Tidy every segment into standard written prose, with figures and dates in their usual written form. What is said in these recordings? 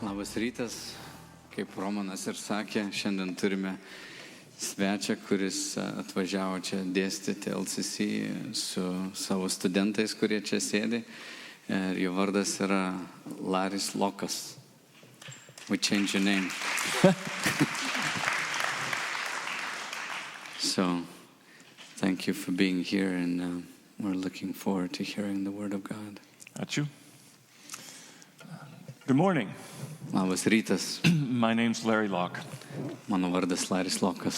Labas rytas, kaip Romanas ir sakė, šiandien turime svečią, kuris atvažiavo čia dėstyti LCC su savo studentais, kurie čia sėdi. Ir jo vardas yra Locke. We change your name. So, thank you for being here, and we're looking forward to hearing the Word of God. Ačiū. Good morning. Labas rytas. My name's Larry Locke. Mano vardas Locke.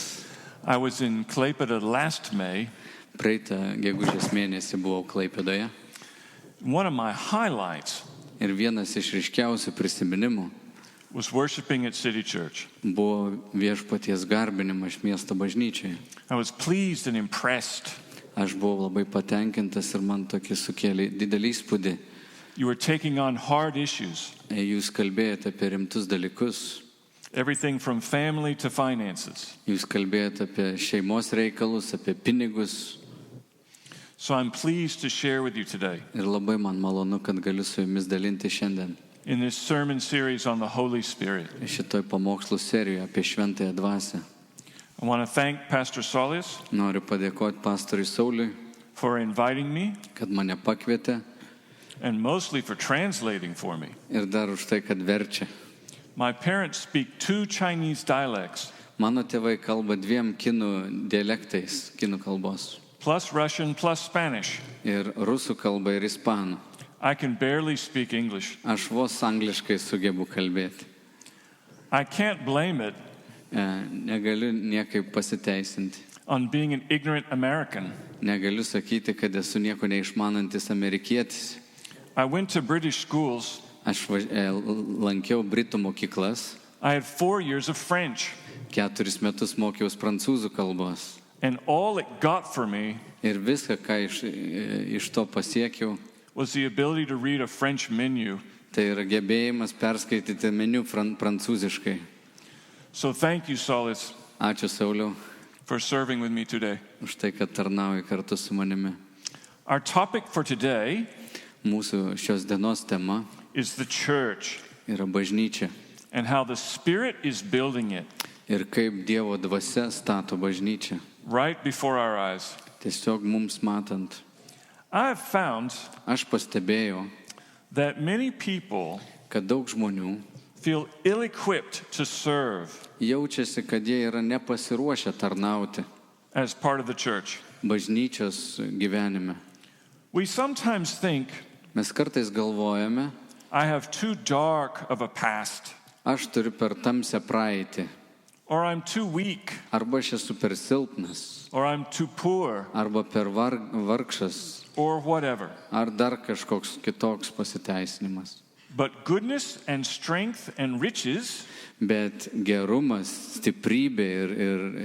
I was in Klaipėda last May. Praeitą gegužės mėnesį buvau Klaipėdoje. One of my highlights Ir vienas iš ryškiausių prisiminimų was worshiping at City Church. buvo viešpaties garbinimas miesto bažnyčioje. I was pleased and impressed. Aš buvau labai patenkintas ir man tokį sukėlė didelį įspūdį. You were taking on hard issues. Jūs kalbėjote apie rimtus dalykus. Everything from family to finances. Jūs kalbėjote apie šeimos reikalus, apie pinigus. So I'm pleased to share with you today Ir labai man malonu, kad galiu su jumis dalinti šiandien in this sermon series on the Holy Spirit. šitoj pamokslų serijoje apie šventąją dvasią. I want to thank Pastor Solis Noriu padėkoti pastoriui Sauliui, for inviting me kad mane pakvietė and mostly for translating for me. ir dar už tai, kad verčia. My parents speak two Chinese dialects, Mano tėvai kalba dviem kinų dialektais, kinų kalbos. plus Russian, plus Spanish. Ir rusų kalba, ir ispanų. I can barely speak English. Aš vos angliškai sugebu kalbėti. I can't blame it Negaliu niekaip pasiteisinti. on being an ignorant American. Negaliu sakyti, kad esu nieko neišmanantis amerikietis. I went to British schools. Aš lankiau Britų mokyklas, I had 4 years of French. 4 metus mokiaus prancūzų kalbos. And all it got for me Ir viską, ką iš to pasiekiau, was the ability to read a French menu. tai yra gebėjimas perskaityti meniu prancūziškai. So thank you, Solis, Ačiū, Sauliau, for serving with me today. už tai, kad tarnauji kartu su manimi. Our topic for today Mūsų šios dienos tema is the church yra bažnyčia. and how the Spirit is building it Ir kaip Dievo dvasia stato bažnyčią. right before our eyes. Tiesiog mums matant. I've found Aš pastebėjau, that many people kad daug žmonių feel ill-equipped to serve jaučiasi, kad jie yra nepasiruošę tarnauti as part of the church. bažnyčios gyvenime. We sometimes think, Mes kartais galvojame, I have too dark of a past, aš turiu per tamsią praeitį, or I'm too weak, arba aš esu per silpnas, or I'm too poor, arba per vargšas, or whatever. ar dar kažkoks kitoks pasiteisinimas. But goodness and strength and riches Bet gerumas, stiprybė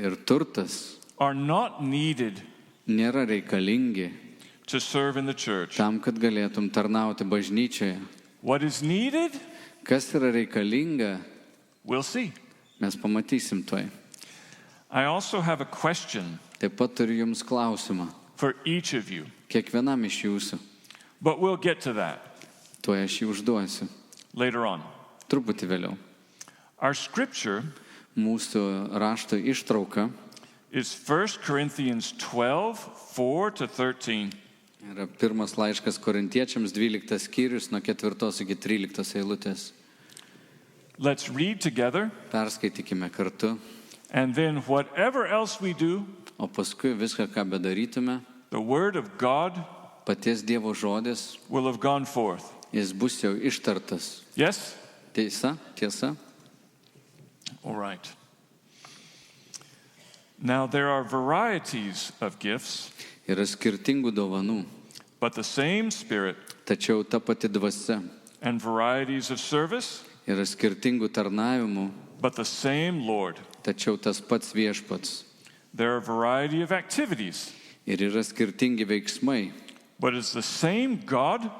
ir turtas are not needed nėra reikalingi to serve in the church. tam, kad galėtum tarnauti bažnyčioje. What is needed? Kas yra reikalinga, We'll see. mes pamatysim toj. I also have a question Taip pat turiu jums klausimą, for each of you, kiekvienam iš jūsų. but we'll get to that Tuoj aš jį užduosiu, later on. truputį vėliau. Our scripture Mūsų rašto ištrauka is 1 Corinthians 12, 4 to 13. yra pirmas laiškas Korintiečiams 12 skyrius nuo 4 iki 13 eilutės. Let's read together, Perskaitykime kartu, and then whatever else we do, o paskui viską, ką bedarytume, the word of God paties Dievo žodis, will have gone forth. jis bus jau ištartas. Yes? Tiesa? All right. Now there are varieties of gifts, Yra skirtingų dovanų, but the same Spirit, tačiau ta pati dvasia. and varieties of service, Yra skirtingų tarnavimų, but the same Lord. tačiau tas pats viešpats. There are a variety of activities, Ir yra skirtingi veiksmai, but it's the same God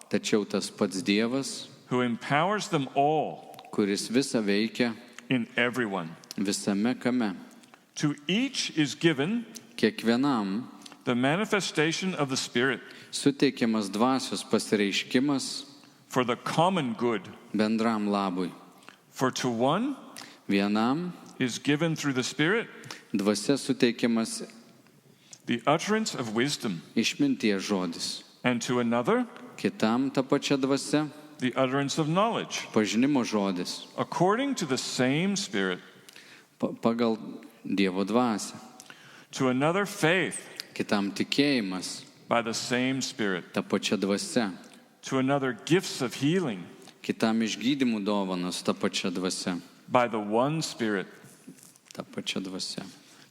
tačiau tas pats Dievas, who empowers them all kuris visą veikia in everyone. visame kame. To each is given Kiekvienam the manifestation of the Spirit suteikiamas dvasios pasireiškimas for the common good. bendram labui. For to one Vienam is given through the Spirit dvasia suteikiamas the utterance of wisdom, išminties žodis, and to another kitam ta pačia dvasia the utterance of knowledge, pažinimo žodis, according to the same Spirit. pagal Dievo dvasią, To another faith kitam tikėjimas by the same Spirit. ta pačia dvasia, To another gifts of healing kitam išgydymų dovanos ta pačia dvasia, by the one Spirit. ta pačia dvasia,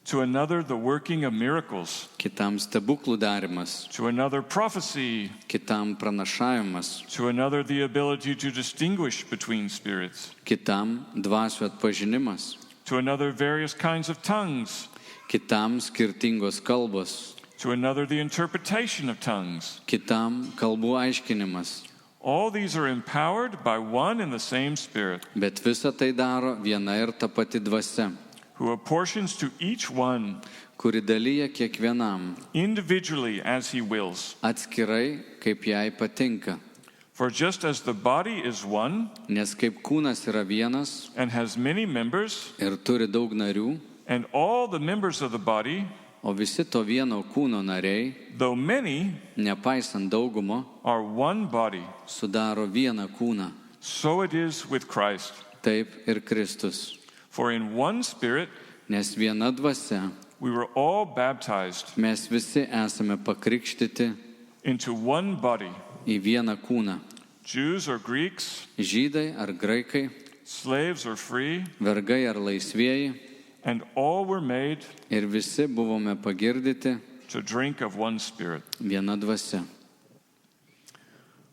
To another the working of miracles. kitam stebuklų darimas, To another prophecy. kitam pranašavimas, To another the ability to distinguish between spirits. kitam dvasių atpažinimas, To another various kinds of tongues. kitam skirtingos kalbos, To another the interpretation of tongues. kitam kalbų aiškinimas. All these are empowered by one and the same Spirit, Bet visa tai daro viena ir ta pati dvasia, who apportions to each one kuri dalyja kiekvienam individually as he wills. atskirai, kaip jai patinka. For just as the body is one Nes kaip kūnas yra vienas and has many members, ir turi daug narių, and all the members of the body, o visi to vieno kūno nariai, though many, nepaisant daugumo, are one body, sudaro vieną kūną. so it is with Christ. Taip ir Kristus. For in one Spirit Nes viena dvasia, we were all baptized mes visi esame pakrikštyti into one body, į vieną kūną. Jews or Greeks, Žydai ar graikai, slaves or free, vergai ar laisvieji, and all were made ir visi buvome pagirdyti to drink of one Spirit. viena dvasia.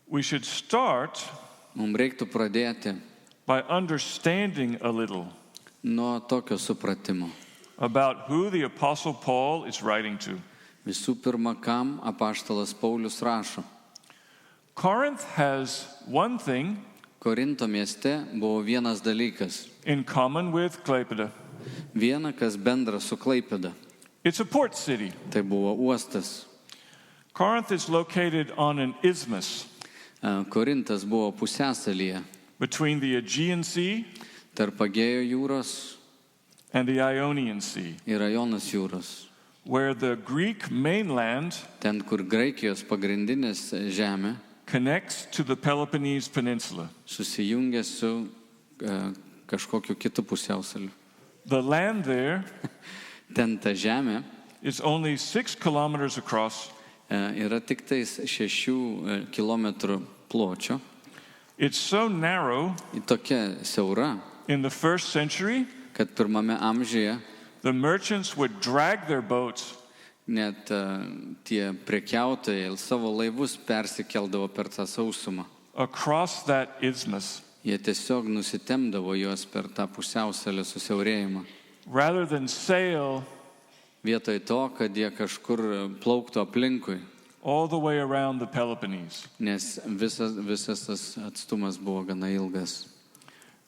We should start Mums reiktų pradėti by understanding a little nuo tokio supratimo. about who the Apostle Paul is writing to. Visų pirma, kam apaštalas Paulius rašo. Corinth has one thing Korinto mieste buvo vienas dalykas. in common with Klaipėda. Viena, kas bendra su Klaipėda. It's a port city. Tai buvo uostas. Corinth is located on an isthmus Korintas buvo pusiasalyje between the Aegean Sea tarp Agėjo jūros and the Ionian Sea, ir Jonos jūros. where the Greek mainland Ten, kur Graikijos pagrindinis žemė connects to the Peloponnese Peninsula. susijungia su kažkokiu kitu pusiausaliu. The land there Ten ta žemė is only 6 kilometers across. yra tik tais 6 kilometrų pločio. It's so narrow, Tokia siaura, in the first century, kad pirmame amžiuje the merchants would drag their boats net tie prekiautojai savo laivus persikeldavo per tą sausumą. across that isthmus Jie tiesiog nusitemdavo juos per tą pusiausalio susiaurėjimą. rather than sail Vietoj to, kad jie kažkur plauktų aplinkui, all the way around the Peloponnese. nes visas tas atstumas buvo gana ilgas.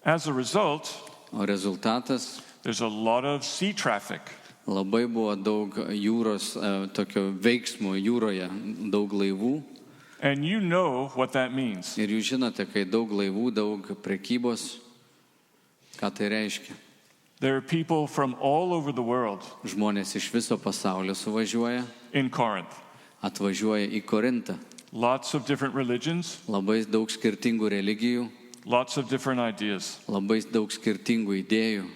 As a result, O rezultatas there's a lot of sea traffic. labai buvo daug jūros, tokio veiksmo jūroje, daug laivų. And you know what that means. Ir jūs žinote, kai daug laivų, daug prekybos, ką tai reiškia. There are people from all over the world Žmonės iš viso pasaulio suvažiuoja, in Corinth. atvažiuoja į Korintą. Lots of different religions, Labai daug skirtingų religijų, lots of different ideas. labai daug skirtingų idėjų.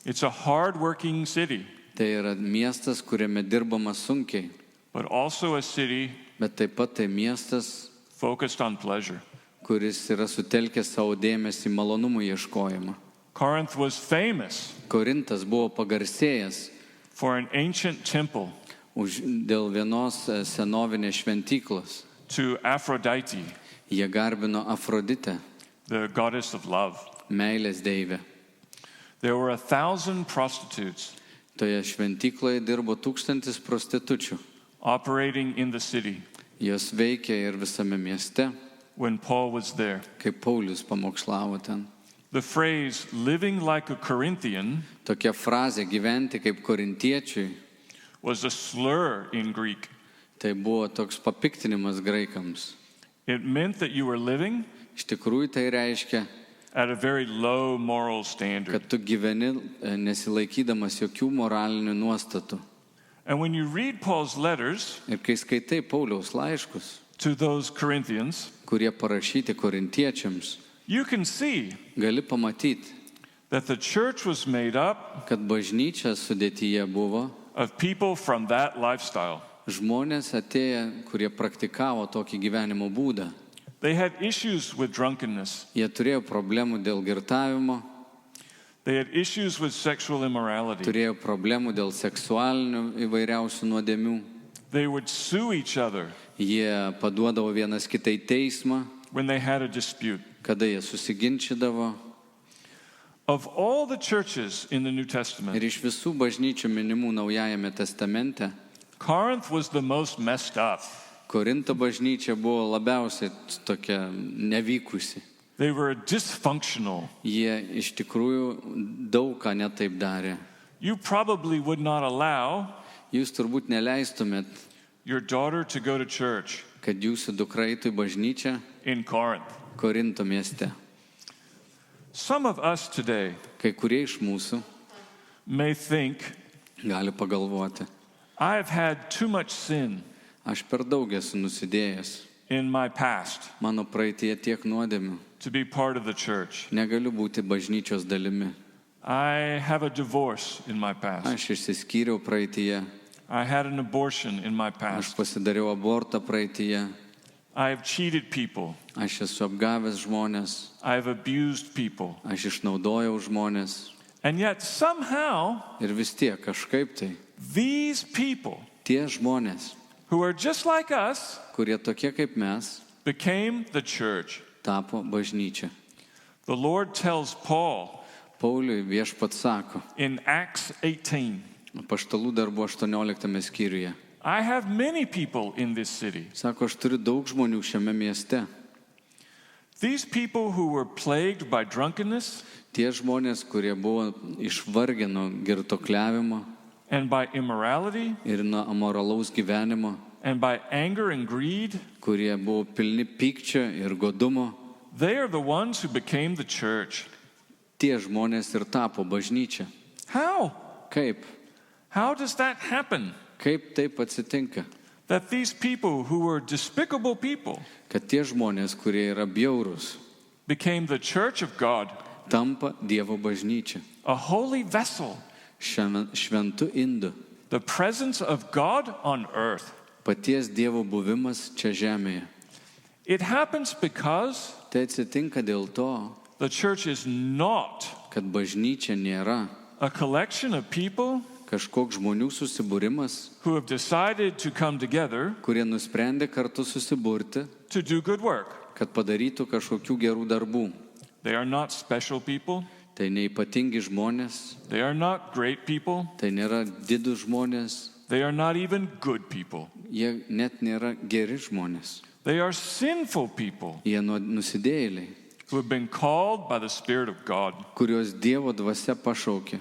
It's a hard-working city, Tai yra miestas, kuriame dirbama sunkiai, but also a city bet taip pat tai miestas, focused on pleasure. kuris yra sutelkęs savo dėmesį į malonumų ieškojimą. Corinth was famous Korintas buvo pagarsėjęs for an ancient temple dėl vienos senovinės šventyklos. to Aphrodite, Jie garbino Afroditę, the goddess of love. meilės deivę. There were 1,000 prostitutes Toje šventykloje dirbo 1000 prostitučių. operating in the city Jos veikė ir visame mieste, when Paul was there. kai Paulius pamokslavo ten. The phrase living like a Corinthian Tokia frazė gyventi kaip korintiečiui, was a slur in Greek. tai buvo toks papiktinimas graikams. It meant that you were living Iš tikrųjų tai reiškia, at a very low moral standard. kad tu gyveni nesilaikydamas jokių moralinių nuostatų. And when you read Paul's letters Ir kai skaitai Pauliaus laiškus, to those Corinthians, kurie parašyti korintiečiams, you can see gali pamatyti, that the church was made up kad bažnyčia sudėtyje buvo of people from that lifestyle. žmonės atėję, kurie praktikavo tokį gyvenimo būdą. They had issues with drunkenness. Jie turėjo problemų dėl girtavimo, They had issues with sexual immorality. turėjo problemų dėl seksualinių įvairiausių nuodėmių. They would sue each other Jie paduodavo vienas kitai teismą, when they had a dispute. kada jie susiginčydavo. Of all the churches in the New Ir Testament, iš visų bažnyčių minimų Naujajame testamente, Corinth was the most messed up. Korinto bažnyčia buvo labiausiai tokia nevykusi. They were dysfunctional. Jie iš tikrųjų daug ką netaip darė. You probably would not allow Jūs turbūt neleistumėt, your daughter to go to church kad jūsų dukra eitų į bažnyčią in Corinth. Korinto mieste. Some of us today Kai kurie iš mūsų may think, gali pagalvoti, I've had too much sin aš per daug esu nusidėjęs, in my past mano praeitie tiek nuodėmių, to be part of the church. negaliu būti bažnyčios dalimi. I have a divorce in my past. Aš išsiskyriau praeitie, I had an abortion in my aš past. pasidariau abortą praeitie, I have cheated people. aš esu apgavęs žmonės, I have abused people. aš išnaudojau žmonės. And yet somehow Ir vis tiek kažkaip tai these people tie žmonės, who are just like us kurie tokie kaip mes, became the church. tapo bažnyčia. The Lord tells Paul Pauliui viešpats sako, in Acts 18, Apaštalų darbų 18 skyriuje, I have many people in this city. sako, aš turiu daug žmonių šiame mieste. These people who were plagued by drunkenness Tie žmonės, kurie buvo išvargę nuo girtuokliavimo and by immorality ir nuo amoralaus gyvenimo, and by anger and greed, kurie buvo pilni pykčio ir godumo, they are the ones who became the church. tie žmonės ir tapo bažnyčia. How? Kaip? How does that happen? Kaip taip atsitinka? That these people who were despicable people Kad tie žmonės, kurie yra bjaurūs, became the church of God, tampa Dievo bažnyčia, a holy vessel, šventu indu, the presence of God on earth. paties Dievo buvimas čia žemėje. It happens because Tai atsitinka dėl to, the church is not kad bažnyčia nėra a collection of people kažkoks žmonių susibūrimas, who have decided to come together kurie nusprendė kartu susiburti, to do good work. kad padarytų kažkokių gerų darbų. They are not special people. Tai neypatingi žmonės, They are not great people. tai nėra didūs žmonės, They are not even good people. jie net nėra geri žmonės. They are sinful people Jie nusidėjėliai, who have been called by the Spirit of God. kuriuos Dievo dvasia pašaukė.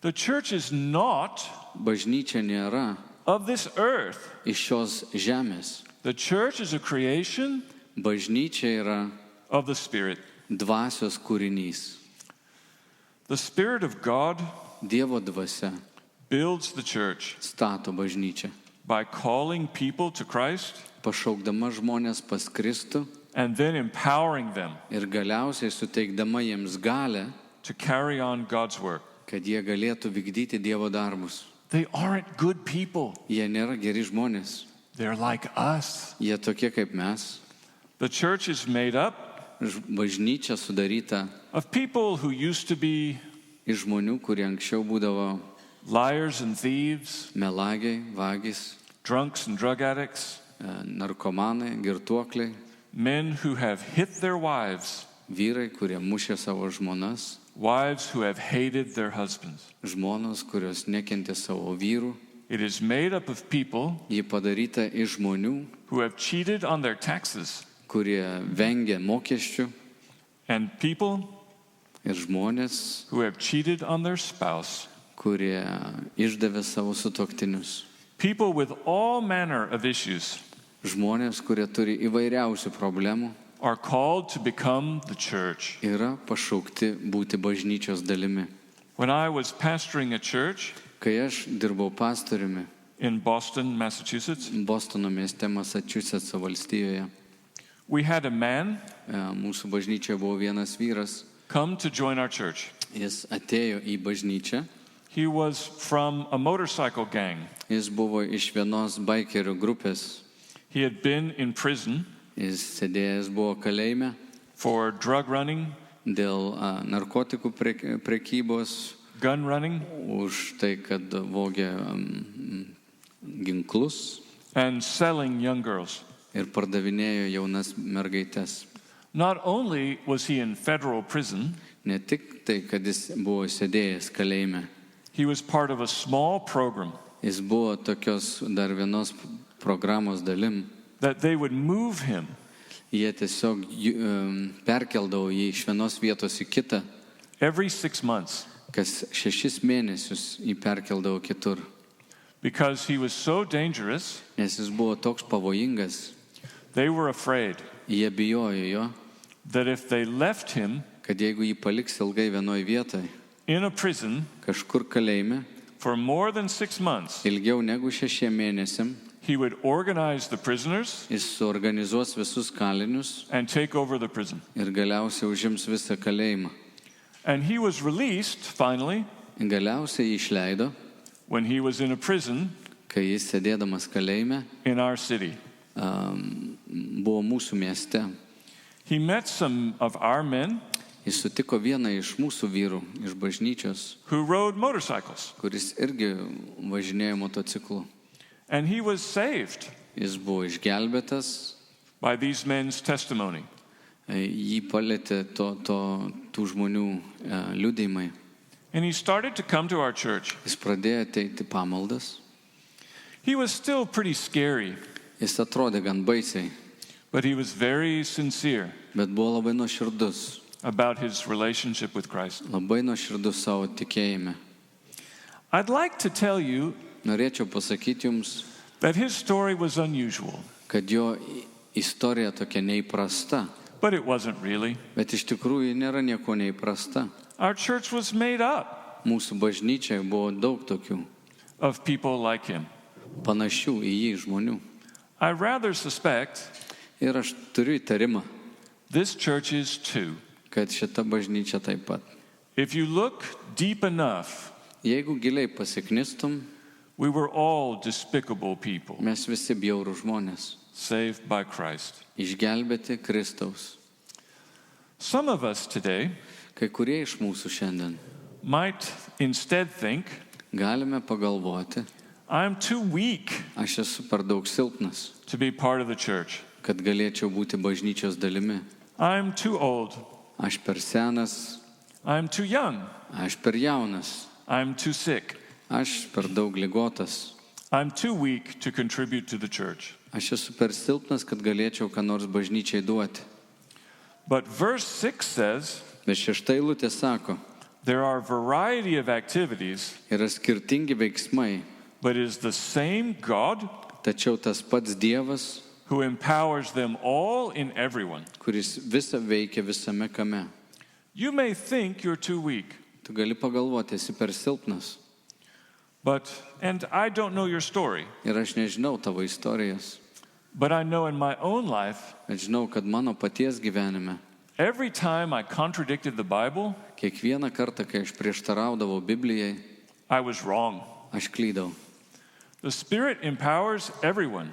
The church is not Bažnyčia nėra of this earth. iš šios žemės. The church is a creation Bažnyčia yra of the Spirit. dvasios kūrinys. The Spirit of God Dievo dvasia builds the church stato bažnyčią, by calling people to Christ pašaukdama žmonės pas Kristų and then empowering them ir galiausiai suteikdama jiems galę, to carry on God's work. kad jie galėtų vykdyti Dievo darbus. They aren't good people. Jie nėra geri žmonės, They're like us. jie tokie kaip mes. The church is made up Bažnyčia sudaryta of people who used to be iš žmonių, kurie anksčiau būdavo liars and thieves, melagiai, vagys, drunks and drug addicts, narkomanai, girtuokliai, men who have hit their wives, vyrai, kurie mušė savo žmonas, wives who have hated their husbands. žmonos, kurios nekentė savo vyrų. It is made up of people Ji padaryta iš žmonių, who have cheated on their taxes kurie vengia mokesčių, and people ir žmonės, who have cheated on their spouse. kurie išdavė savo sutuoktinius. People with all manner of issues. Žmonės, kurie turi įvairiausių problemų. are called to become the church. yra pašaukti būti bažnyčios dalimi. When I was pastoring a church Kai aš dirbau pastoriumi in Boston, Massachusetts, Bostono mieste Masačusetso valstijoje, we had a man mūsų bažnyčioje buvo vienas vyras, come to join our church. jis atėjo į bažnyčią, He was from a motorcycle gang. jis buvo iš vienos baikerių grupės, He had been in prison jis sėdėjęs buvo kalėjime for drug running, dėl narkotikų prekybos, gun running, už tai, kad vogė ginklus and selling young girls. ir pardavinėjo jaunas mergaitės. Not only was he in federal prison, Ne tik tai, kad jis buvo sėdėjęs kalėjime, he was part of a small program jis buvo tokios dar vienos programos dalim. that they would move him Jie tiesiog perkeldavo jį iš vienos vietos į kitą, every 6 months kas 6 mėnesius jį perkeldavo kitur, because he was so dangerous. nes jis buvo toks pavojingas. They were afraid Jie bijojo jo, that if they left him kad jeigu jį paliks ilgai vienoj vietoj, in a prison kažkur kalėjime, for more than 6 months, ilgiau negu 6 mėnesiam, he would organize the prisoners jis suorganizuos visus kalinius and take over the prison. ir galiausiai užims visą kalėjimą. And he was released finally Galiausiai jį išleido, when he was in a prison kai jis sėdėdamas kalėjime in our city. buvo mūsų mieste. He met some of our men Jis sutiko vieną iš mūsų vyrų, iš bažnyčios, who rode motorcycles, kuris irgi važinėjo motociklu. and he was saved Jis buvo išgelbėtas, by these men's testimony. jį palėtė tų žmonių liudijimai. And he started to come to our church. Jis pradėjo ateiti pamaldas. He was still pretty scary, Jis atrodė gan baisiai, but he was very sincere bet buvo labai nuoširdus, about his relationship with Christ. labai nuoširdus savo tikėjime. I'd like to tell you Norėčiau pasakyti jums, that his story was unusual, kad jo istorija tokia neįprasta, but it wasn't really. bet iš tikrųjų nėra nieko neįprasta. Our church was made up Mūsų bažnyčiai buvo daug tokių of people like him. panašių į jį žmonių. I rather suspect Ir aš turiu įtarimą, this church is too. kad šita bažnyčia taip pat. If you look deep enough, Jeigu giliai pasiknistum, we were all despicable people, mes visi bjaurų žmonės, saved by Christ. išgelbėti Kristaus. Some of us today Kai kurie iš mūsų šiandien might instead think, galime pagalvoti, I'm too weak aš esu per daug silpnas, to be part of the church. kad galėčiau būti bažnyčios dalimi. I'm too old. Aš per senas, I'm too young. aš per jaunas, I'm too sick. aš per daug ligotas, I'm too weak to contribute to the church. aš esu per silpnas, kad galėčiau ką nors bažnyčiai duoti. But verse 6 says, Bet 6 eilutė sako, there are a variety of activities, yra skirtingi veiksmai, but it is the same God tačiau tas pats Dievas, who empowers them all in everyone. kuris visą veikia visame kame. You may think you're too weak, Tu gali pagalvoti, esi per silpnas. and I don't know your story, Ir aš nežinau tavo istorijos. but I know in my own life, Bet žinau, kad mano paties gyvenime, every time I contradicted the Bible, kiekvieną kartą, kai aš prieštaraudavau Biblijai, I was wrong. aš klydau. The Spirit empowers everyone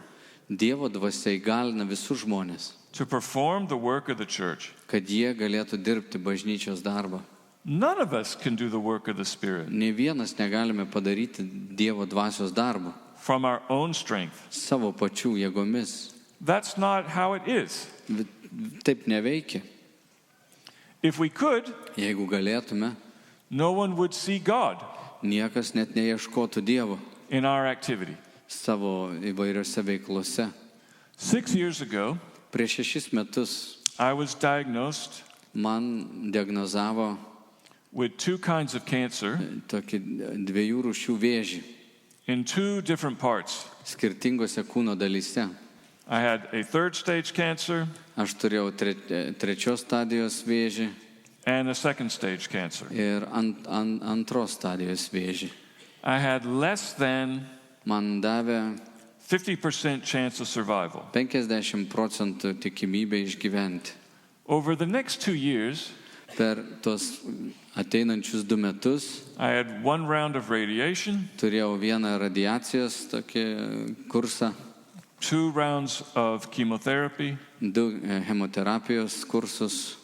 Dievo dvasia įgalina visus žmonės, to perform the work of the church. kad jie galėtų dirbti bažnyčios darbą. None of us can do the work of the Spirit Nei vienas negalime padaryti Dievo dvasios darbą from our own strength. savo pačių jėgomis. That's not how it is. Taip neveikia. If we could, Jeigu galėtume, no one would see God niekas net neieškotų Dievo in our activity. savo įvairiose veiklose. 6 years ago, Prieš 6 metus I was diagnosed man diagnozavo with 2 kinds of cancer tokį 2 rūšių vėžį in 2 different parts. skirtingose kūno dalyse. I had a third stage cancer Aš turėjau trečios stadijos vėžį and a second stage cancer. ir antros stadijos vėžį. I had less than Man davė 50% chance of survival. 50% tikimybę išgyventi. Over the next 2 years, Per tos ateinančius 2 metus I had 1 round of radiation, turėjau vieną radiacijos tokį kursą, 2 rounds of chemotherapy, 2 chemoterapijos kursus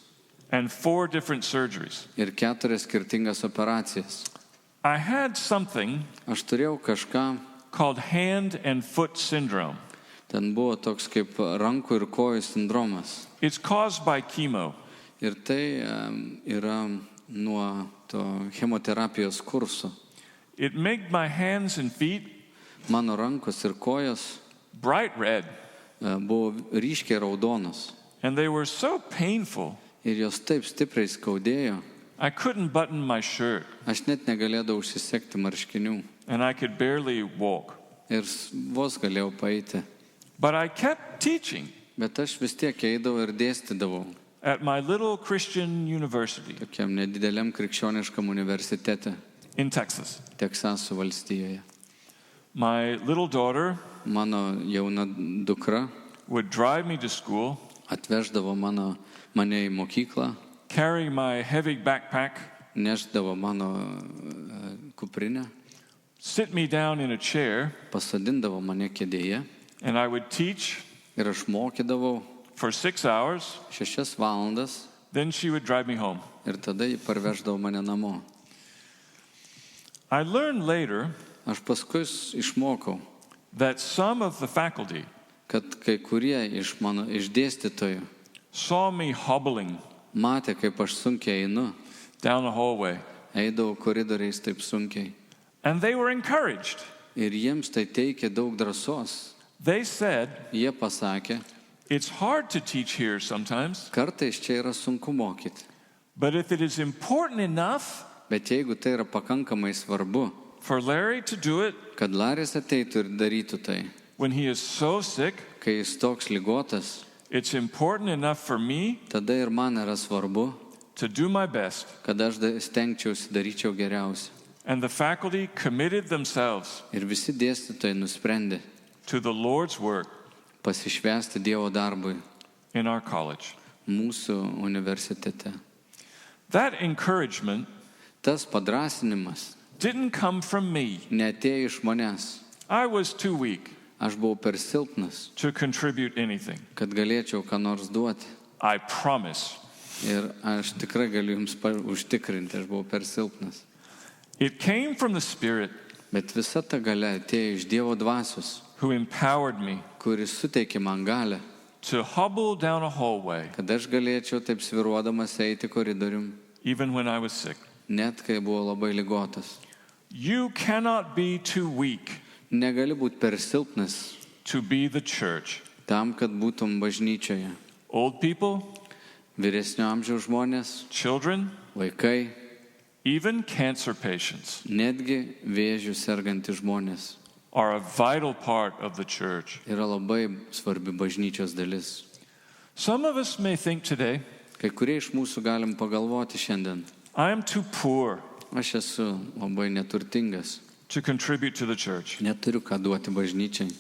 and 4 different surgeries. ir 4 skirtingas operacijas. I had something Aš turėjau kažką, called hand and foot syndrome. ten buvo toks kaip rankų ir kojų sindromas. It's caused by chemo. Ir tai yra nuo to chemoterapijos kurso. It made my hands and feet Mano rankos ir kojos bright red, buvo ryškiai raudonos and they were so painful, ir jos taip stipriai skaudėjo. I couldn't button my shirt, Aš net negalėdavau užsisekti marškinių and I could barely walk. ir vos galėjau paeiti. But I kept teaching Bet aš vis tiek eidavau ir dėstydavau at my little Christian university tokiam nedideliam krikščioniškam universitete in Texas. Teksaso valstijoje. My little daughter Mano jauna dukra would drive me to school, atveždavo mane į mokyklą, carry my heavy backpack, neždavo mano kuprinę, sit me down in a chair, pasodindavo mane kėdėje and I would teach ir aš mokydavau for 6 hours. 6 valandas Then she would drive me home. ir tada ji parveždavo mane namo. I learned later Aš paskui išmokau, that some of the faculty kad kai kurie iš dėstytojų saw me hobbling matė, kaip aš sunkiai einu, down the hallway, eidavau koridoriais taip sunkiai. and they were encouraged. Ir jiems tai teikė daug drąsos. They said, Jie pasakė, it's hard to teach here sometimes, kartais čia yra sunku mokyti, but if it is important enough bet jeigu tai yra pakankamai svarbu, for Larry to do it kad Laris ateitų ir darytų tai, when he is so sick, kai jis toks ligotas, it's important enough for me tada ir man yra svarbu, to do my best. kad aš stengčiausi, daryčiau geriausia. And the faculty committed themselves Ir visi dėstytojai nusprendė to the Lord's work pasišvęsti Dievo darbui in our college. mūsų universitete. That encouragement Tas padrasinimas didn't come from me. neatėjo iš manęs. I was too weak Aš buvau per silpnas, to contribute anything. kad galėčiau ką nors duoti. I promise. Ir aš tikrai galiu jums užtikrinti, aš buvau per silpnas. It came from the Spirit Bet visa ta galia atėjo iš Dievo dvasios, who empowered me kuris suteikė man galę, to hobble down a hallway kad aš galėčiau taip sviruodamas eiti koridorium, even when I was sick. net kai buvau labai ligotas. You cannot be too weak Negali būti per silpnas to be the church. tam, kad būtum bažnyčioje. Old people, Vyresnio amžiaus žmonės, children, vaikai, even cancer patients netgi vėžių sergantys žmonės are a vital part of the church. yra labai svarbi bažnyčios dalis. Some of us may think today, Kai kurie iš mūsų galim pagalvoti šiandien, I am too poor aš esu labai neturtingas, to contribute to the church. neturiu ką duoti bažnyčiai.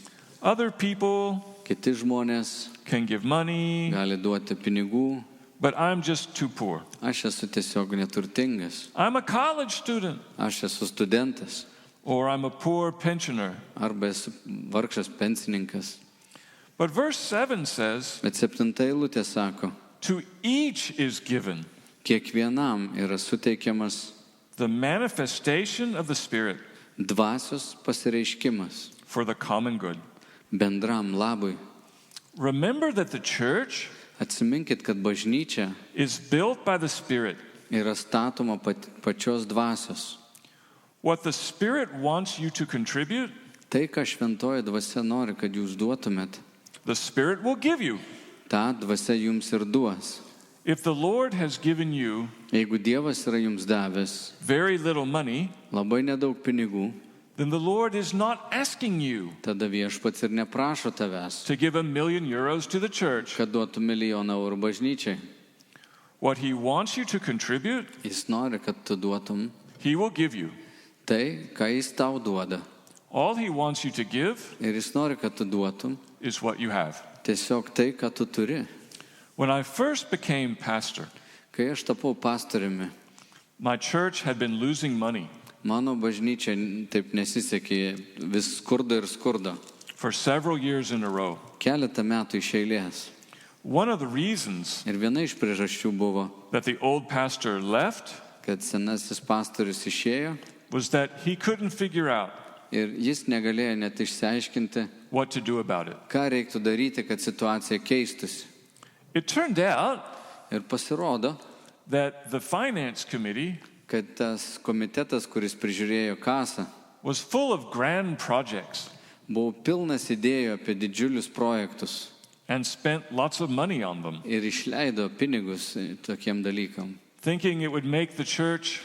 Other people Kiti žmonės can give money, gali duoti pinigų, but I'm just too poor. aš esu tiesiog neturtingas, I'm a college student, aš esu studentas or I'm a poor pensioner. arba esu vargšas pensininkas. But verse 7 says, Bet 7 eilutė sako, to each is given kiekvienam yra suteikiamas the manifestation of the Spirit dvasios pasireiškimas for the common good. bendram labui. Remember that the church Atsiminkit, kad bažnyčia is built by the Spirit. yra statoma pačios dvasios. What the Spirit wants you to contribute, Tai, ką šventoji dvasia nori, kad jūs duotumėt, the Spirit will give you. tą dvasia jums ir duos. If the Lord has given you Jeigu Dievas yra jums davęs very little money, labai nedaug pinigų, then the Lord is not asking you tada viešpats ir neprašo tavęs, to give €1 million to the church. kad duotų milijoną eurų bažnyčiai. What he wants you to contribute, Jis nori, kad tu duotum he will give you. tai, ką jis tau duoda. All he wants you to give Ir jis nori, kad tu duotum is what you have. tiesiog tai, ką tu turi. When I first became pastor, Kai aš tapau pastoriumi, my church had been losing money mano bažnyčia taip nesisekė, vis skurdo ir skurdo. for several years in a row. Keletą metų iš eilės. One of the reasons Ir viena iš priežasčių buvo, that the old pastor left kad senasis pastorius išėjo was that he couldn't figure out ir jis negalėjo net išsiaiškinti, what to do about it. ką reiktų daryti, kad situacija keistųsi. It turned out Ir pasirodo, that the finance committee kad tas komitetas, kuris prižiūrėjo kasą, was full of grand projects buvo pilnas idėjų apie didžiulius projektus and spent lots of money on them, ir išleido pinigus tokiem dalykam. thinking it would make the church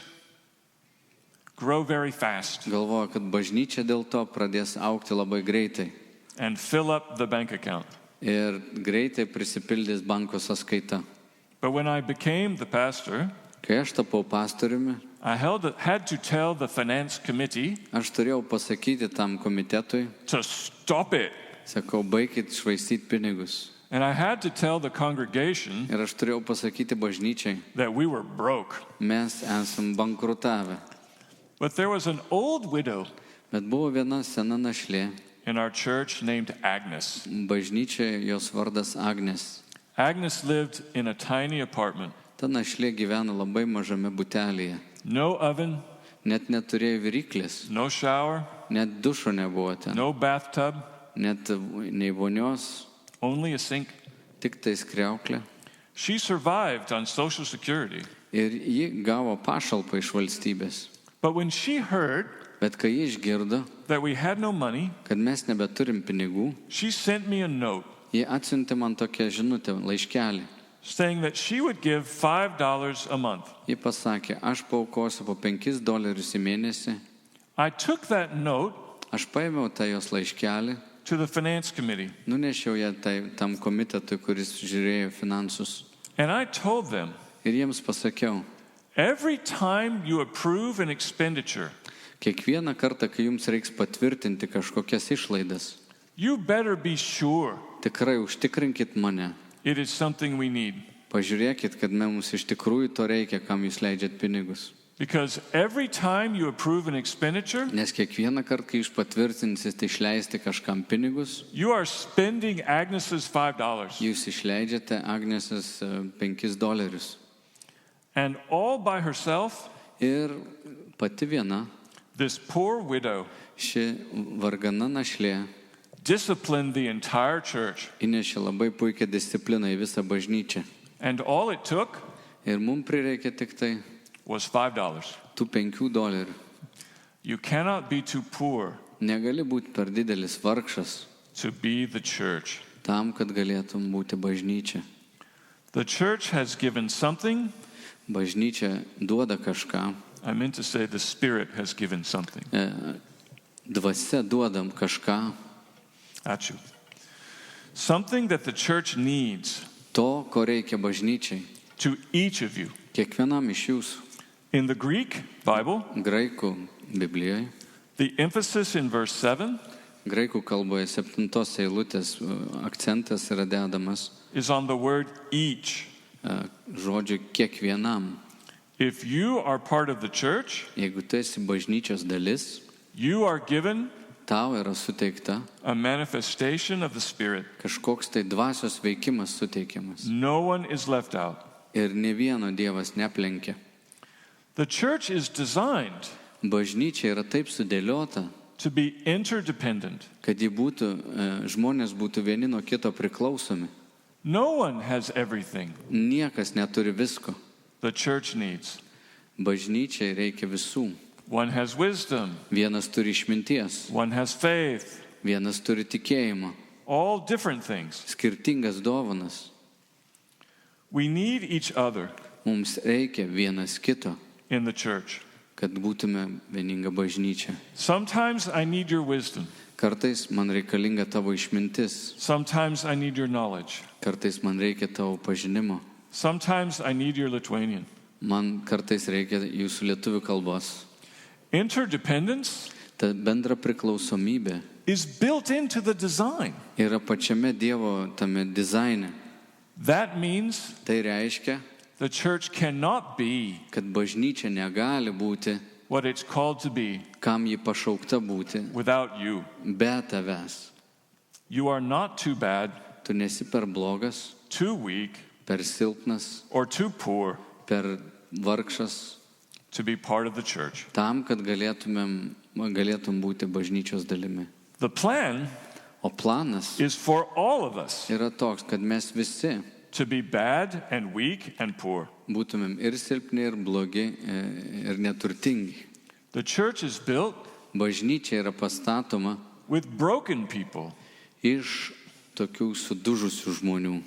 grow very fast Galvojo, kad bažnyčia dėl to pradės augti labai greitai and fill up the bank account. ir greitai prisipildys banko sąskaita. But when I became the pastor, Kai aš tapau pastoriumi, I had to tell the finance committee aš turėjau pasakyti tam komitetui, to stop it. sakau, baikit švaistyti pinigus. And I had to tell the congregation Ir aš turėjau pasakyti bažnyčiai, that we were broke. mes esam bankrutavę. But there was an old widow Bet buvo viena sena našlė, in our church named Agnes. bažnyčiai jos vardas Agnes. Agnes lived in a tiny apartment. Ta našlė gyveno labai mažame butelėje. No oven, Net neturėjo viryklės, no shower, net dušo nebuvo ten, no bathtub, net nei vonios, only a sink. tik tai skriauklė. She survived on Social Security. Ir ji gavo pašalpą iš valstybės. But when she heard Bet kai ji išgirdo, that we had no money, kad mes nebeturim pinigų, she sent me a note ji atsiuntė man tokią žinutę, laiškelį. saying that she would give $5 a month. Ji pasakė, aš paaukosiu po $5 į mėnesį. I took that note Aš paėmiau tą jos laiškelį, to the finance committee, nunešiau ją tam komitetui, kuris žiūrėjo finansus. and I told them, Ir jiems pasakiau, every time you approve an expenditure, kiekvieną kartą, kai jums reiks patvirtinti kažkokias išlaidas, you better be sure tikrai užtikrinkit mane. it is something we need. Pažiūrėkit, kad mums iš tikrųjų to reikia, kam jūs leidžiat pinigus. Because every time you approve an expenditure, Nes kiekvieną kartą, kai jūs patvirtinsit išleisti kažkam pinigus, you are spending Agnes's $5. jūs išleidžiate Agnesės $5. And all by herself, Ir pati viena, this poor widow ši vargana našlė, disciplined the entire church. įnešė labai puikią discipliną į visą bažnyčią. And all it took Ir mums prireikė tik tai was $5. tų $5. You cannot be too poor Negali būti per didelis vargšas to be the church. tam, kad galėtum būti bažnyčia. The church has given something. Bažnyčia duoda kažką. I meant to say the Spirit has given something. Dvasia duodam kažką. Ačiū. Something that the church needs To, ko reikia bažnyčiai. to each of you. Kiekvienam iš jūsų. In the Greek Bible, Graikų Biblijoje, the emphasis in verse 7 graikų kalboje 7 eilutės akcentas yra dedamas is on the word each. Žodžiu kiekvienam. If you are part of the church, Jeigu tu esi bažnyčios dalis, you are given tau yra suteikta a manifestation of the Spirit. kažkoks tai dvasios veikimas suteikiamas. No one is left out. Ir ne vieno Dievas neplenkia. The church is designed Bažnyčia yra taip sudėliota, to be interdependent. kad žmonės būtų vieni nuo kito priklausomi. No one has everything Niekas neturi visko. the church needs. Bažnyčiai reikia visų. One has wisdom, Vienas turi išminties, one has faith, vienas turi tikėjimą, all different things. skirtingas dovanas. We need each other Mums reikia vienas kito, in the church. kad būtume vieninga bažnyčia. Sometimes I need your wisdom. Kartais man reikalinga tavo išmintis. Sometimes I need your knowledge. Kartais man reikia tavo pažinimo. Sometimes I need your Lithuanian. Man kartais reikia jūsų lietuvių kalbos. Interdependence Ta bendra priklausomybė is built into the design. yra pačiame Dievo tame dizaine. That means Tai reiškia, the church cannot be kad bažnyčia negali būti, what it's called to be kam ji pašaukta būti, without you. be tavęs. You are not too bad, Tu nesi per blogas, too weak, per silpnas, or too poor per vargšas, to be part of the church. tam, kad galėtum būti bažnyčios dalimi. The plan O planas is for all of us yra toks, kad mes visi to be bad and weak and poor. būtumėm ir silpni, ir blogi, ir neturtingi. The church is built Bažnyčia yra pastatoma with broken people. iš tokių sudužusių žmonių.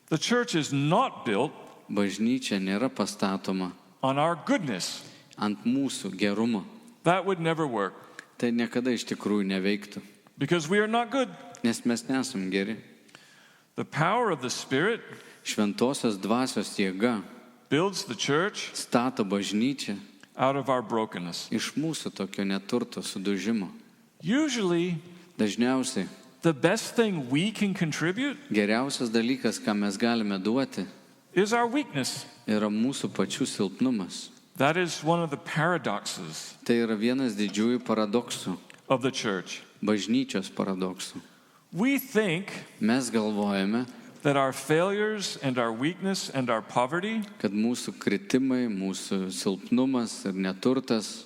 The church is not built Bažnyčia nėra pastatoma on our goodness. ant mūsų gerumo. That would never work Tai niekada iš tikrųjų neveiktų, because we are not good. nes mes nesam geri. The power of the Spirit Šventosios dvasios jėga builds the church stato bažnyčią out of our brokenness. iš mūsų tokio neturto sudužimo. Usually, Dažniausiai the best thing we can contribute geriausias dalykas, ką mes galime duoti, is our weakness. yra mūsų pačių silpnumas. That is one of the paradoxes Tai yra vienas didžiųjų paradoksų, of the church. bažnyčios paradoksų. We think Mes galvojame, that our failures and our weakness and our poverty kad mūsų kritimai, mūsų silpnumas ir neturtas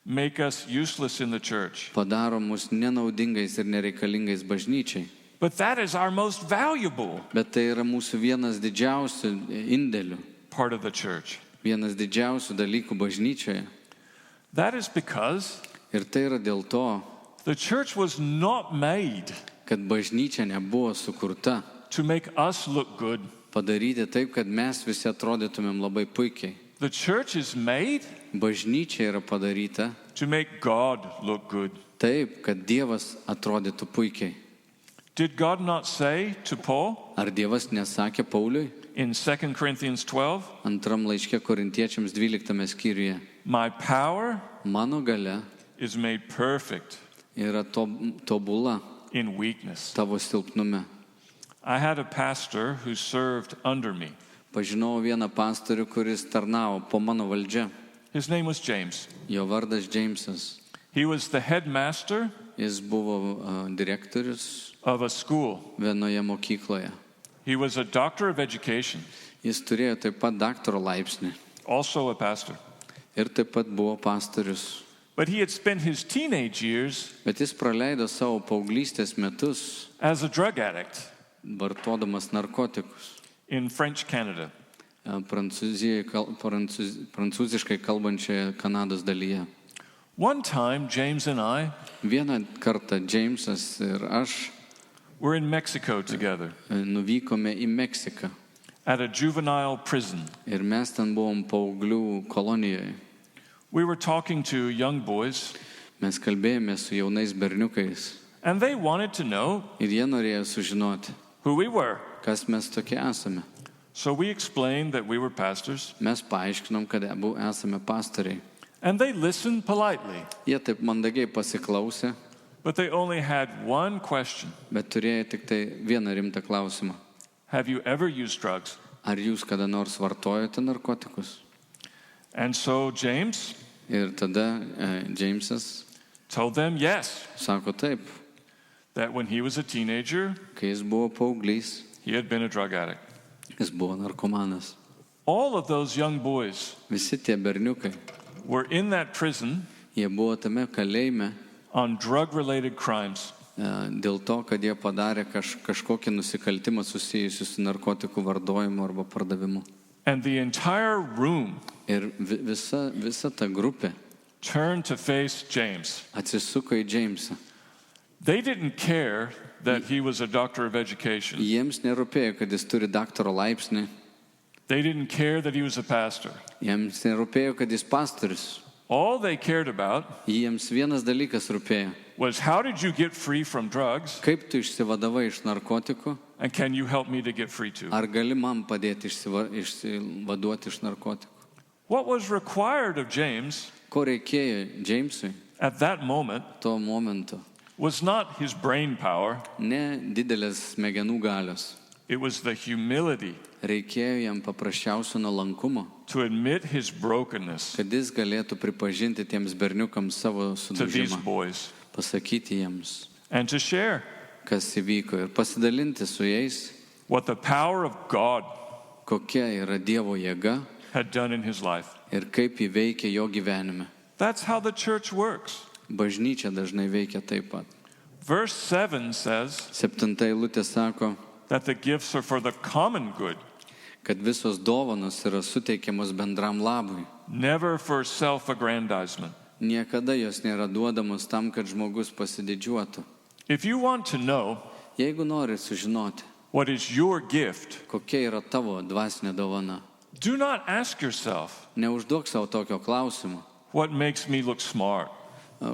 make us useless in the church. padaro mus nenaudingais ir nereikalingais bažnyčiai. But that is our most valuable Bet tai yra mūsų vienas didžiausių indėlių, part of the church. vienas didžiausių dalykų bažnyčioje. That is because Ir tai yra dėl to, the church was not made kad bažnyčia nebuvo sukurta to make us look good. padaryti taip, kad mes visi atrodytumėm labai puikiai. The church is made Bažnyčia yra padaryta to make God look good. taip, kad Dievas atrodytų puikiai. Did God not say to Paul Ar Dievas nesakė Pauliui in 2 Corinthians 12, antram laiške Korintiečiams 12 skyriuje, my power mano galia is made perfect yra tobula in weakness. tavo silpnume. I had a pastor who served under me. Pažinojau vieną pastorių, kuris tarnavo po mano valdžia. His name was James. Jo vardas Džeimsas. He was the headmaster Jis buvo direktorius of a school. vienoje mokykloje. He was a doctor of education, Jis turėjo taip pat daktaro laipsnį also a pastor. ir taip pat buvo pastorius. But he had spent his teenage years Bet jis praleido savo paauglystės metus as a drug addict vartodamas narkotikus in French Canada. Prancūziškai kalbančioje Kanados dalyje. One time, James and I Vieną kartą Džeimsas ir aš were in Mexico together nuvykome į Meksiką at a juvenile prison. ir mes ten buvom paauglių kolonijoje. We were talking to young boys, Mes kalbėjome su jaunais berniukais and they wanted to know ir jie norėjo sužinoti, who we were. kas mes tokie esame. So we explained that we were pastors, Mes paaiškinom, kad abu esame pastoriai. and they listened politely, Jie taip mandagiai pasiklausė, but they only had one question. bet turėjo tik tai vieną rimtą klausimą. Have you ever used drugs? Ar jūs kada nors vartojote narkotikus? And so James Ir tada Džeimsas told them yes, sako taip, that when he was a teenager, kai jis buvo paauglys, he had been a drug addict. jis buvo narkomanas. All of those young boys Visi tie berniukai, were in that prison jie buvo tame kalėjime on drug-related crimes. dėl to, kad jie padarė kažkokį nusikaltimą susijusiu su narkotikų vartojimu arba pardavimu. And the entire room Ir visa ta grupė turned to face James. atsisuko į Džeimsą. They didn't care that he was a doctor of education. Jiems nerūpėjo, kad jis turi daktaro laipsnį. They didn't care that he was a pastor. Jiems nerūpėjo, kad jis pastorius. All they cared about Jiems vienas dalykas rūpėjo. was, how did you get free from drugs, Kaip tu išsivadavai iš narkotikų? and can you help me to get free too? Ar gali man padėti išsivaduoti iš narkotikų? What was required of James Ko reikėjo Džeimsui at that moment tuo momentu? was not his brain power, Ne didelės smegenų galios. it was the humility Reikėjo jam paprasčiausio nuolankumo, to admit his brokenness kad jis galėtų pripažinti tiems berniukams savo to these sudužimą, boys pasakyti jiems, and to share kas įvyko ir pasidalinti su jais, what the power of God kokia yra Dievo jėga had done in his life. ir kaip ji veikia jo gyvenime. That's how the church works. Bažnyčia dažnai veikia taip pat. Verse 7 says 7 eilutė sako, that the gifts are for the common good, kad visos dovanos yra suteikiamos bendram labui. never for self-aggrandizement. Niekada jos nėra duodamos tam, kad žmogus pasididžiuotų. If you want to know Jeigu nori sužinoti, what is your gift, kokia yra tavo dvasinė dovana, do not ask yourself, neužduok savo tokio klausimo, what makes me look smart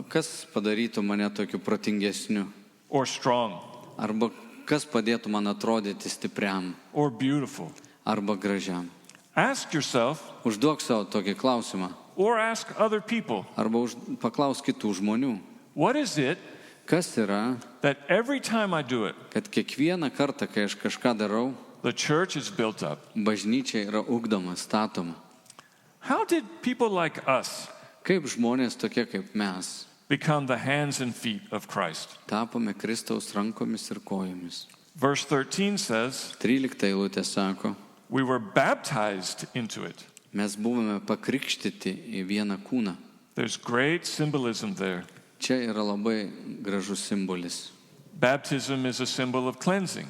kas padarytų mane tokiu protingesniu, or strong arba kas padėtų man atrodyti stipriam, or beautiful. arba gražiam. Ask yourself Užduok savo tokį klausimą, or ask other people, arba paklaus kitų žmonių, what is it kas yra, that every time I do it, kad kiekvieną kartą, kai aš kažką darau, the church is built up? bažnyčia yra ugdoma, statoma. How did people like us Kaip žmonės tokie kaip mes become the hands and feet of Christ? tapome Kristaus rankomis ir kojomis? Verse 13 says, 13 eilutė sako, we were baptized into it. mes buvome pakrikštyti į vieną kūną. There's great symbolism there. Čia yra labai gražus simbolis. Baptism is a symbol of cleansing,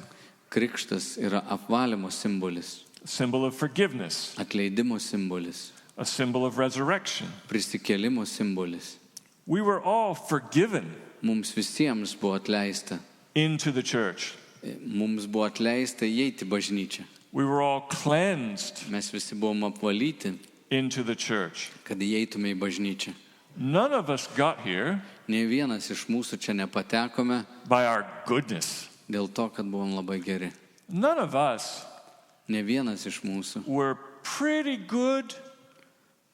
Krikštas yra apvalymo simbolis, a symbol of forgiveness, atleidimo simbolis, a symbol of resurrection. prisikėlimo simbolis. We were all forgiven Mums visiems buvo atleista. into the church. Mums buvo atleista įeiti į bažnyčią. We were all cleansed Mes visi buvom apvalyti, into the church. kad įeitume į bažnyčią. None of us got here Nei vienas iš mūsų čia nepatekome by our goodness. dėl to, kad buvom labai geri. None of us Ne vienas iš mūsų were pretty good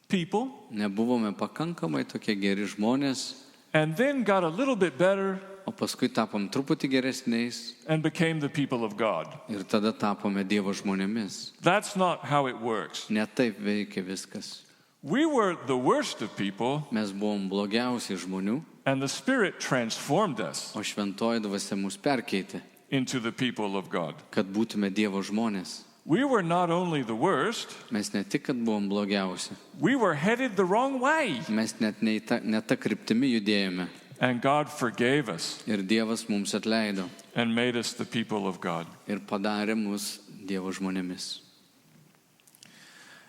people nebuvome pakankamai tokie geri žmonės, and then got a little bit better o paskui tapom truputį geresniais and became the people of God. ir tada tapome Dievo žmonėmis. That's not how it works. Ne taip veikia viskas. We were the worst of people, Mes buvom blogiausi žmonių, and the Spirit transformed us o šventoji dvasia mus perkeitė, into the people of God. kad būtume Dievo žmonės. We were not only the worst, Mes ne tik, kad buvom blogiausi, we were headed the wrong way, mes net ne ta kryptimi judėjome. and God forgave us Ir Dievas mums atleido and made us the people of God. ir padarė mus Dievo žmonėmis.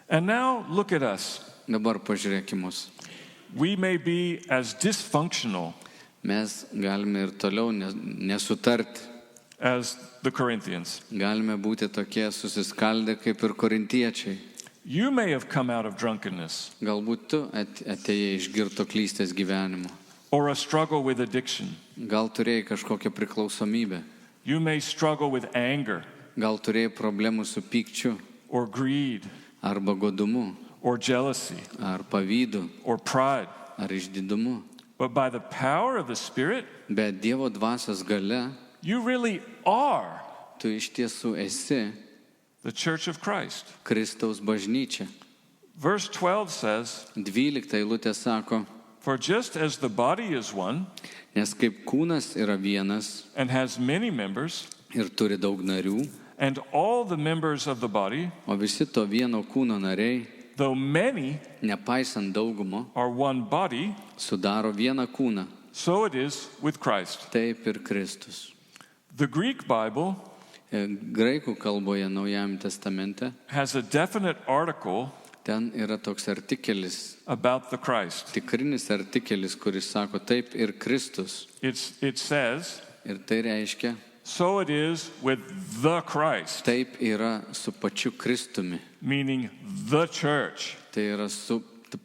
And now look at us. Dabar pažiūrėkime mus. We may be as dysfunctional Mes galime ir toliau nesutarti. as the Corinthians. Galime būti tokie susiskaldę kaip ir korintiečiai. You may have come out of drunkenness Galbūt tu atėjai iš girto klystės gyvenimo. or a struggle with addiction. Gal turėjai kažkokią priklausomybę. You may struggle with anger Gal turėjai problemų su pykčiu, or greed arba godumu, or jealousy ar pavydu, or pride. ar išdidumu. But by the power of the Spirit, Bet Dievo dvasios gale you really are tu iš tiesų esi the church of Christ. Kristaus bažnyčia. Verse 12 says, 12 eilutė sako, for just as the body is one nes kaip kūnas yra vienas and has many members, ir turi daug narių, and all the members of the body, o visi to vieno kūno nariai, though many nepaisant daugumo, are one body, sudaro vieną kūną. so it is with Christ. Taip ir Kristus. The Greek Bible Graikų kalboje Naujajame testamente has a definite article ten yra toks artikelis, about the Christ. tikrinis artikelis, kuris sako taip ir Kristus. It says, Ir tai reiškia, so it is with the Christ, taip yra su pačiu Kristumi. meaning the church. Tai yra su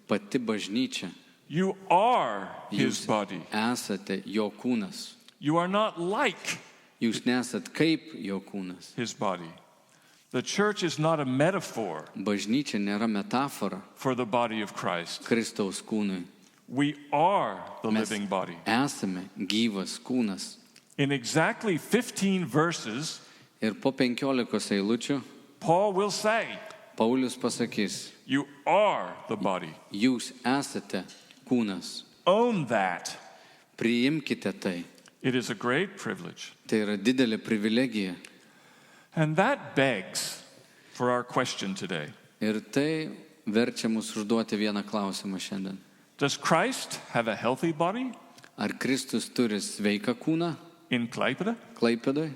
pati bažnyčia. You are his Jūs body. esate jo kūnas. You are not like Jūs nesat kaip jo kūnas. his body. The church is not a metaphor Bažnyčia nėra metafora for the body of Christ. Kristaus kūnui. We are the Mes living body. esame gyvas kūnas. In exactly 15 verses, Ir po 15 eilučių Paul will say, Paulius pasakys, you are the body. jūs esate kūnas. Own that. Priimkite tai. It is a great privilege. Tai yra didelė privilegija. And that begs for our question today. Ir tai verčia mus užduoti vieną klausimą šiandien. Does Christ have a healthy body Ar Kristus turi sveiką kūną in Klaipėda? Klaipėdoj?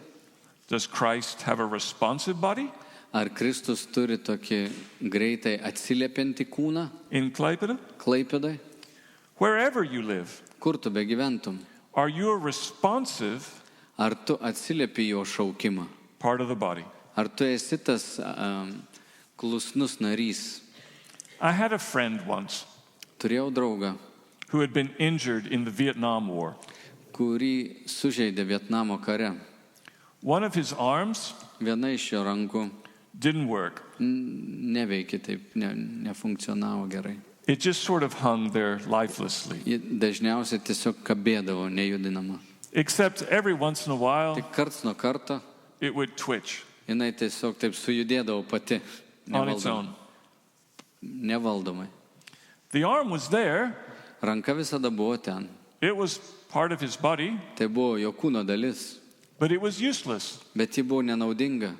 Does Christ have a responsive body Ar Kristus turi tokį greitai atsiliepiantį kūną in Klaipėda? Klaipėdoj? Wherever you live, Kur tu begyventum? are you a responsive Ar tu atsiliepi jo šaukimą? part of the body? Ar tu esi tas klusnus narys? I had a friend once Turėjau draugą, who had been injured in the Vietnam War. kurį sužeidė Vietnamo kare. One of his arms Viena iš jo rankų didn't work. neveikė taip, nefunkcionavo gerai. It just sort of hung there lifelessly. Ji dažniausiai tiesiog kabėdavo, nejudinama. Except every once in a while, Tik karts nuo karto it would twitch jinai tiesiog taip sujudėdavo pati, on its own. nevaldomai. The arm was there. Ranka visada buvo ten. It was part of his body, Tai buvo jo kūno dalis, but it was useless bet ji buvo nenaudinga,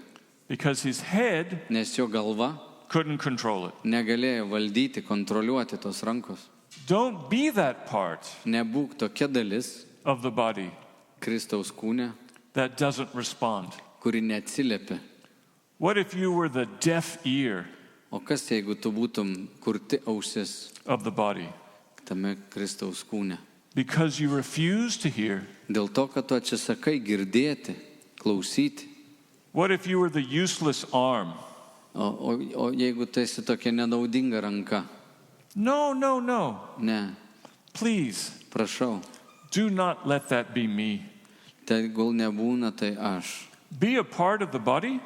because his head nes jo galva couldn't control it. negalėjo valdyti, kontroliuoti tos rankos. Don't be that part Nebūk tokia dalis of the body Kristaus kūne, that doesn't respond. kuri neatsiliepia. What if you were the deaf ear O kas jeigu tu būtum kurti ausis of the body tame Kristaus kūne? because you refuse to hear? Dėl to, kad tu atsisakai girdėti, klausyti. What if you were the useless arm? O jeigu tu esi tokia nenaudinga ranka? No, no, no. Ne, Please, prašau, do not let that be me. tegul nebūna tai aš. Be a part of the body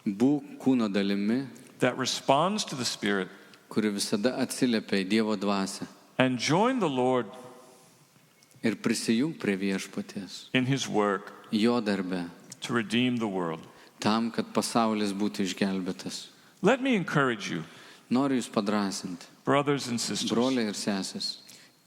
Būk kūno dalimi, that responds to the Spirit kuri visada atsiliepia į Dievo dvasią. and join the Lord Ir prisijung prie Viešpaties, in his work jo darbe, to redeem the world. tam, kad pasaulis būtų išgelbėtas. Let me encourage you, Noriu jūs padrasinti, brothers and sisters. broliai ir sesės.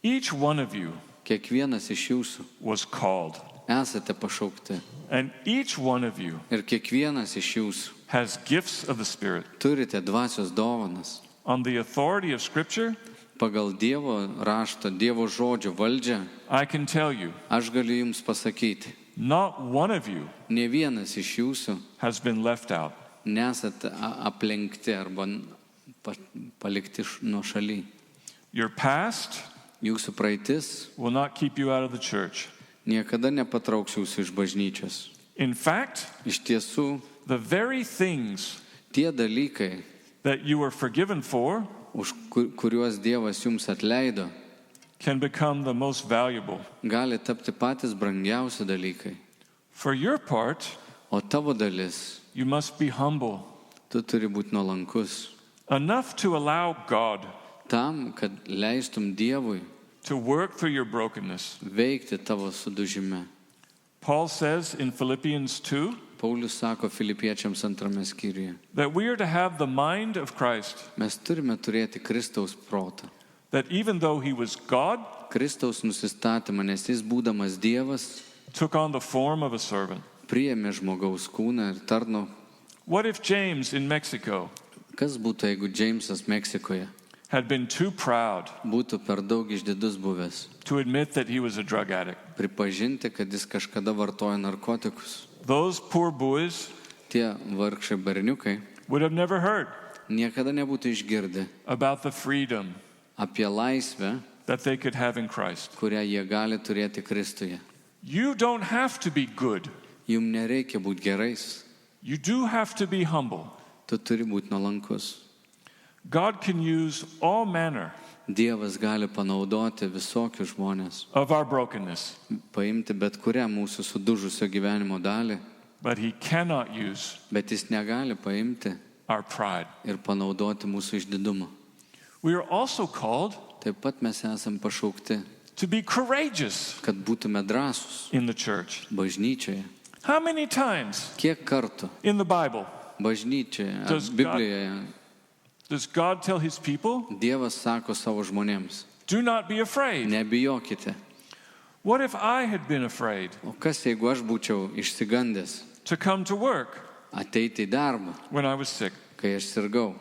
Each one of you Kiekvienas iš jūsų was called, esate pašaukti. and each one of you Ir kiekvienas iš jūsų has gifts of the Spirit. turite dvasios dovanas. On the authority of Scripture, Pagal Dievo rašto, Dievo žodžio valdžią, I can tell you, aš galiu jums pasakyti, not one of you ne vienas iš jūsų has been left out. nesate aplenkti arba palikti nuo šaly. Your past Jūsų praeitis will not keep you out of the church. niekada nepatrauks jūsų iš bažnyčios. In fact, Iš tiesų, the very things tie dalykai, that you were forgiven for už kuriuos Dievas jums atleido, can become the most valuable. gali tapti patys brangiausi dalykai. For your part, O tavo dalis, you must be humble tu turi būti nuolankus enough to allow God tam, kad leistum Dievui to work through your brokenness. veikti tavo sudužime. Paul says in Philippians 2 Paulius sako Filipiečiams 2 skyriuje. that we are to have the mind of Christ, Mes turime turėti Kristaus protą. that even though he was God, Kristaus nusistatymą, nes jis būdamas Dievas took on the form of a servant. priėmė žmogaus kūną ir tarno. What if James in Mexico Kas būtų, jeigu Džeimsas Meksikoje had been too proud būtų per daug išdidus buvęs, to admit that he was a drug addict? pripažinti, kad jis kažkada vartojo narkotikus? Those poor boys Tie vargšai berniukai would have never heard niekada nebūtų išgirdę about the freedom apie laisvę, that they could have in Christ. kurią jie gali turėti Kristuje. You don't have to be good Jums nereikia būti gerais. You do have to be humble. Tu turi būti nuolankus. God can use all manner Dievas gali panaudoti visokius žmonės. of our brokenness, Paimti bet kurią mūsų sudužusio gyvenimo dalį. but he cannot use Bet jis negali paimti our pride. ir panaudoti mūsų išdidumą. We are also called Taip pat mes esam pašaukti, to be courageous kad būtume drąsūs in the church. bažnyčioje. How many times Kiek kartų in the Bible bažnyčioje, Does Biblijoje does God tell his people, Dievas sako savo žmonėms, do not be afraid? nebijokite. What if I had been afraid O kas jeigu aš būčiau išsigandęs to come to work ateiti į darbą, when I was sick? kai aš sirgau?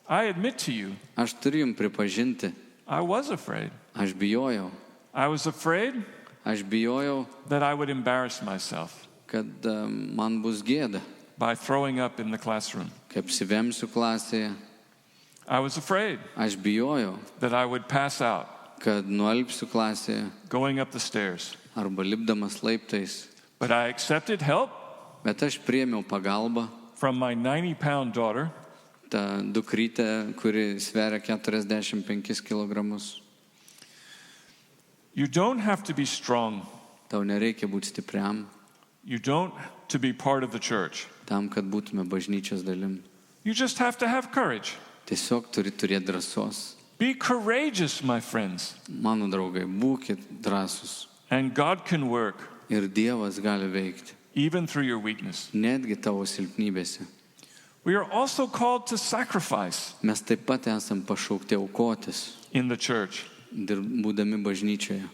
I admit to you, Aš turiu jums pripažinti, I was afraid. aš bijojau. I was afraid Aš bijojau, that I would embarrass myself kad man bus gėda, by throwing up in the classroom. kaip apsivemsiu klasėje. I was afraid Aš bijojau, that I would pass out kad nualpsiu klasėje going up the stairs. arba lipdamas laiptais. But I accepted help Bet aš priėmiau pagalbą, from my 90-pound daughter, tą dukrytę, kuri sveria 45 kg. You don't have to be strong. Tau nereikia būti stipriam You don't to be part of the church. tam, kad būtume bažnyčios dalim. You just have to have courage. Tiesiog turi turėti drąsos. Be courageous, my friends. Mano draugai, būkit drąsūs. And God can work Ir Dievas gali veikti, even through your weakness. netgi tavo silpnybėse. We are also called to sacrifice Mes taip pat esam pašaukti aukotis, in the church. būdami bažnyčioje.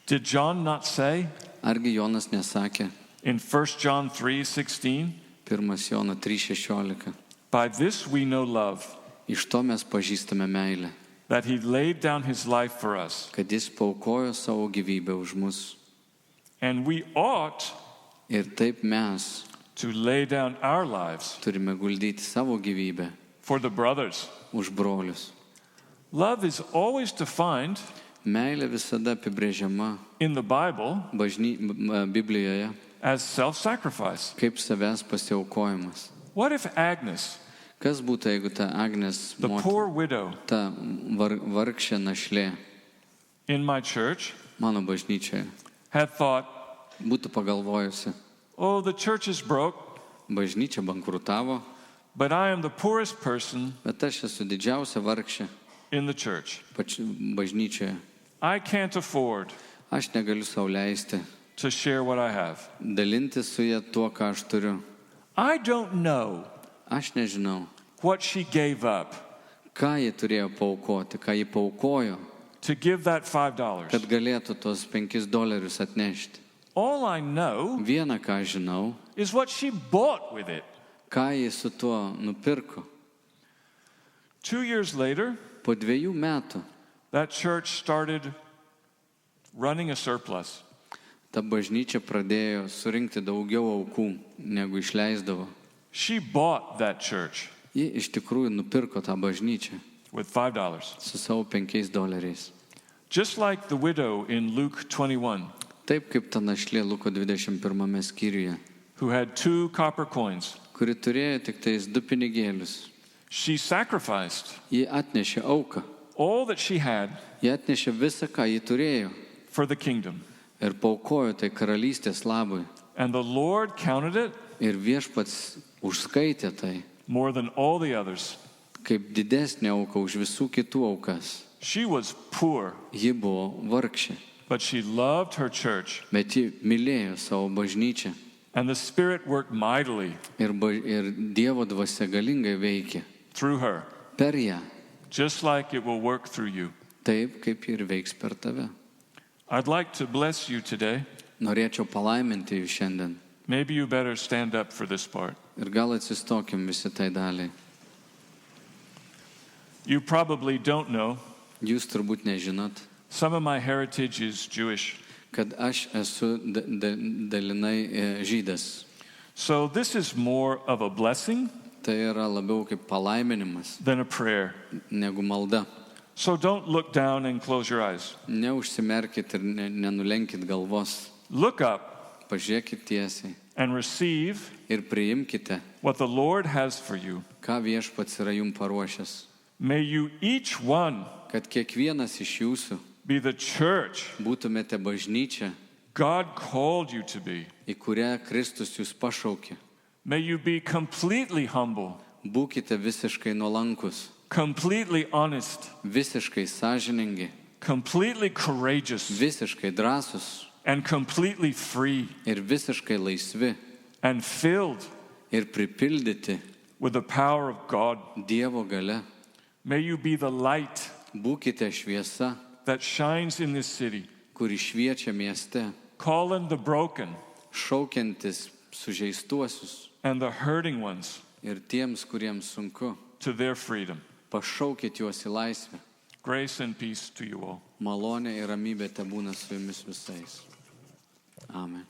Did John not say Argi Jonas nesakė, in 1 John 3:16, 1 Jono 3,16, by this we know love, iš to mes pažįstame meilę, that he laid down his life for us, kad jis paaukojo savo gyvybę už mus. and we ought Ir taip mes to lay down our lives turime guldyti savo gyvybę for the brothers. už brolius. Love is always defined Meilė visada apibrėžiama in the Bible Biblijoje as self-sacrifice. kaip savęs pasiaukojimas. What if Agnes, Kas būtų, jeigu ta Agnes, the poor widow ta vargšė našlė in my church, mano bažnyčioje had thought, būtų pagalvojusi, oh, the church is broke, bažnyčia bankrutavo, but I am the poorest person bet aš esu didžiausia vargšė in the church. bažnyčioje. I can't afford Aš negaliu sau leisti to share what I have. dalintis su ja tuo, ką aš turiu. I don't know Aš nežinau, what she gave up ką ji turėjo paaukoti, ką ji paaukojo, to give that $5. kad galėtų tos $5 atnešti. All I know Viena, ką aš žinau, is what she bought with it. ką ji su tuo nupirko. 2 years later, Po 2 metų that church started running a surplus. ta bažnyčia pradėjo surinkti daugiau aukų, negu išleisdavo. She bought that church Ji iš tikrųjų nupirko tą bažnyčią with $5. su savo $5. Just like the widow in Luke 21, Taip kaip ta našlė Luko 21 skyriuje, who had 2 copper coins. kuri turėjo tik tais 2 pinigėlius. She sacrificed Ji atnešė auką. all that she had Ji atnešė visą, ką ji turėjo for the kingdom. ir paaukojo tai karalystės labui. And the Lord counted it Ir Viešpats užskaitė tai more than all the others. kaip didesnė auka už visų kitų aukas. She was poor, Ji buvo vargšė, but she loved her church. bet ji mylėjo savo bažnyčią. And the Spirit worked mightily Ir Dievo dvasia galingai veikė through her, per ją, just like it will work through you. taip kaip ir veiks per tave. I'd like to bless you today. Norėčiau palaiminti jūs šiandien. Maybe you better stand up for this part. Ir gal atsistokim visi tai daliai. You probably don't know, Jūs turbūt nežinot, some of my heritage is Jewish. kad aš esu dalinai žydas. So this is more of a blessing Tai yra labiau kaip palaiminimas than a prayer. negu malda. So don't look down and close your eyes. Neužsimerkit ir nenulenkit galvos. Look up Pažiūrėkit tiesiai and receive ir priimkite, what the Lord has for you. ką Viešpats yra jums paruošęs. May you each one Kad kiekvienas iš jūsų be the church būtumėte bažnyčia, God called you to be. į kurią Kristus jūs pašaukė. May you be completely humble, Būkite visiškai nuolankus, completely honest, visiškai sąžiningi, completely courageous, visiškai drąsus and completely free ir visiškai laisvi and filled ir pripildyti with the power of God. Dievo gale. May you be the light Būkite šviesa, that shines in this city, kuri šviečia mieste, calling the broken šaukiantis sužeistuosius and the hurting ones ir tiems, kuriems sunku. to their freedom. Pašaukit juos į laisvę. Grace and peace to you all. Malonė ir ramybė tebūna su jumis visais. Amen.